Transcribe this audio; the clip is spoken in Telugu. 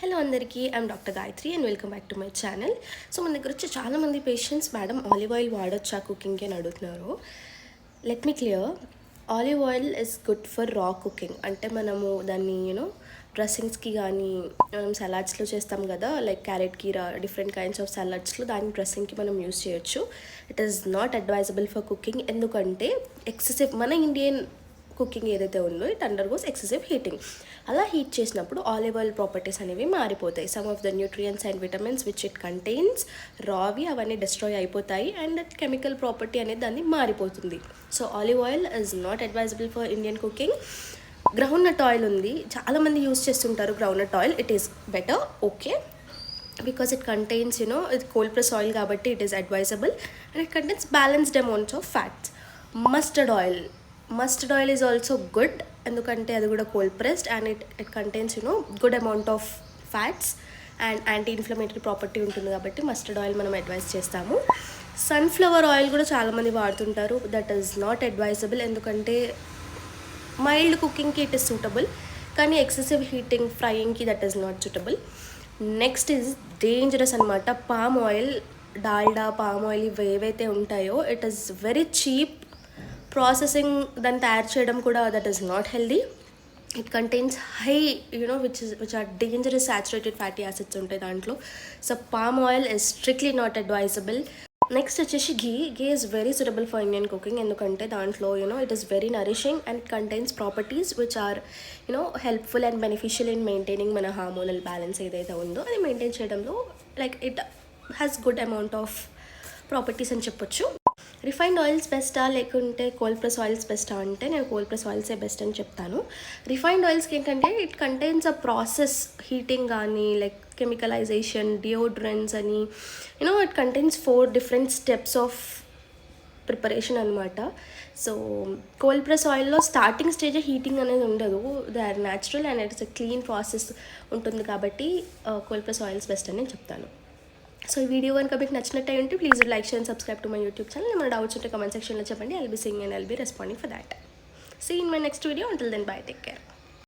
హలో అందరికీ, I'm doctor Gayatri and welcome back to my channel. So మన దగ్గర వచ్చి చాలామంది పేషెంట్స్ మేడం ఆలివ్ ఆయిల్ వాడొచ్చా కుకింగ్కి అని అడుగుతున్నారు. Let me clear, olive oil is good for రా కుకింగ్. అంటే మనము దాన్ని డ్రెస్సింగ్స్కి కానీ మనం సలాడ్స్లో చేస్తాం కదా, లైక్ క్యారెట్ కీరా, డిఫరెంట్ కైండ్స్ ఆఫ్ సలాడ్స్లో దాని డ్రెస్సింగ్కి మనం యూస్ చేయొచ్చు. It is not advisable for cooking. ఎందుకంటే ఎక్సెసివ్ మన ఇండియన్ కుకింగ్ ఏదైతే ఉందో ఇట్ అండర్గోస్ ఎక్సెసివ్ హీటింగ్. అలా హీట్ చేసినప్పుడు ఆలివ్ ఆయిల్ ప్రాపర్టీస్ అనేవి మారిపోతాయి. Some of the nutrients and vitamins which it contains రావి అవన్నీ డిస్ట్రాయ్ అయిపోతాయి అండ్ దట్ కెమికల్ ప్రాపర్టీ అనేది దాన్ని మారిపోతుంది. So olive oil is not advisable for Indian cooking. Groundnut oil ఉంది, చాలామంది యూస్ చేస్తుంటారు groundnut oil. It is better, okay, because it contains it's cold press oil కాబట్టి it is advisable and it contains balanced amounts of fats. Mustard oil is also good ఎందుకంటే అది కూడా cold pressed and it contains good amount of fats and anti inflammatory property ఉంటుంది కాబట్టి మస్టర్డ్ ఆయిల్ మనం అడ్వైజ్ చేస్తాము. సన్ఫ్లవర్ ఆయిల్ కూడా చాలామంది వాడుతుంటారు. దట్ ఈస్ నాట్ అడ్వైజబుల్ ఎందుకంటే మైల్డ్ కుకింగ్కి ఇట్ ఈస్ సూటబుల్, కానీ ఎక్సెసివ్ హీటింగ్ ఫ్రైయింగ్కి that is not suitable. Next is dangerous అనమాట, palm oil, Dalda, palm oil ఇవి ఏవైతే ఉంటాయో it is very cheap. Processing దాన్ని తయారు చేయడం కూడా that is not healthy. It contains high which are dangerous saturated fatty acids ఉంటాయి దాంట్లో. So palm oil is strictly not advisable. Next వచ్చేసి ghee is very suitable for Indian cooking ఎందుకంటే దాంట్లో it is very nourishing and contains properties which are helpful and beneficial in maintaining మన హార్మోనల్ బ్యాలెన్స్ ఏదైతే ఉందో అది మెయింటైన్ చేయడంలో like it has good amount of properties అని చెప్పొచ్చు. రిఫైన్డ్ ఆయిల్స్ బెస్టా లేకుంటే కోల్డ్ ప్రెస్ ఆయిల్స్ బెస్టా అంటే నేను కోల్డ్ ప్రెస్ ఆయిల్సే బెస్ట్ అని చెప్తాను. రిఫైన్డ్ ఆయిల్స్కి ఏంటంటే it contains a process heating కానీ లైక్ కెమికలైజేషన్, డియోడ్రెంట్స్ అని it contains 4 different steps of preparation అనమాట. సో కోల్డ్ ప్రెస్ ఆయిల్లో స్టార్టింగ్ స్టేజ్ హీటింగ్ అనేది ఉండదు, they are natural and it's a clean process ఉంటుంది కాబట్టి కోల్డ్ ప్రెస్ ఆయిల్స్ బెస్ట్ అని నేను చెప్తాను. సో ఈ వీడియో కనుక మీకు నచ్చినట్టు ఉంటే please like share and subscribe to my YouTube channel. ఏమైనా డౌట్స్ ఉంటే కమెంట్ సెక్షన్లో చెప్పండి. I'll be seeing and I'll be responding for that. See in my next video. Until then bye, take care.